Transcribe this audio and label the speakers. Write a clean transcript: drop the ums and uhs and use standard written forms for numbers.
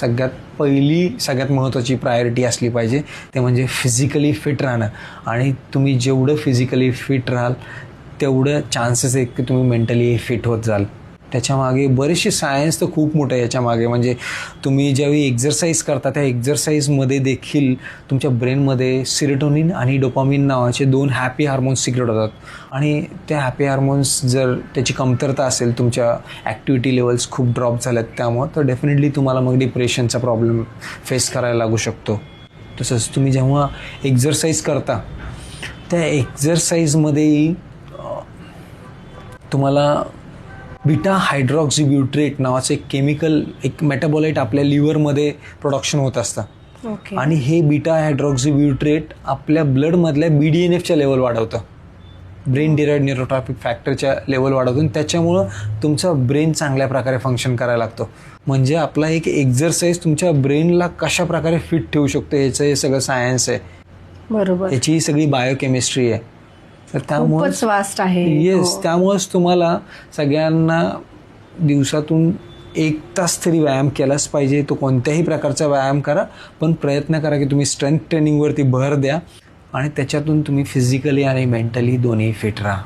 Speaker 1: सगळ्यात महत्त्वाची प्रायोरिटी असली पाहिजे ते म्हणजे फिजिकली फिट राहणं. आणि तुम्ही जेवढं फिजिकली फिट राहाल तेवढं चान्सेस आहेत की तुम्ही मेंटली फिट होत जाल. त्याच्यामागे बरेचसे सायन्स तर खूप मोठं आहे याच्यामागे. म्हणजे तुम्ही ज्यावेळी एक्झरसाईज करता त्या एक्झरसाईजमध्ये देखील तुमच्या ब्रेनमध्ये सेरोटोनिन आणि डोपामिन नावाचे 2 हॅपी हार्मोन्स सिक्रेट होतात. आणि त्या हॅपी हार्मोन्स जर त्याची कमतरता असेल, तुमच्या ॲक्टिव्हिटी लेवल्स खूप ड्रॉप झाल्यात त्यामुळं, तर डेफिनेटली तुम्हाला मग डिप्रेशनचा प्रॉब्लेम फेस करायला लागू शकतो. तसंच तुम्ही जेव्हा एक्झरसाईज करता त्या एक्झरसाईजमध्येही तुम्हाला बीटा हायड्रॉक्झिब्युट्रेट नावाचं एक केमिकल, एक मेटाबॉलाईट आपल्या लिव्हरमध्ये प्रोडक्शन होत असतं. आणि हे बीटा हायड्रॉक्झिब्युट्रेट आपल्या ब्लडमधल्या BDNFच्या लेवल वाढवतं, ब्रेन डिराइव्हड न्यूरोट्रॉपिक फॅक्टरच्या लेवल वाढवतो. आणि त्याच्यामुळं तुमचा ब्रेन चांगल्या प्रकारे फंक्शन करायला लागतो. म्हणजे आपला एक एक्झरसाईज तुमच्या ब्रेनला कशा प्रकारे फिट ठेवू शकतो याचं हे सगळं सायन्स आहे.
Speaker 2: बरोबर.
Speaker 1: याची सगळी बायोकेमिस्ट्री आहे. तर
Speaker 2: खूपच वास्ट आहे.
Speaker 1: येस, त्यामुळेच तुम्हाला सगळ्यांना दिवसातून 1 तास तरी व्यायाम केलाच पाहिजे. तो कोणत्याही प्रकारचा व्यायाम करा, पण प्रयत्न करा की तुम्ही स्ट्रेंथ ट्रेनिंगवरती भर द्या आणि त्याच्यातून तुम्ही फिजिकली आणि मेंटली दोन्ही फिट राहा.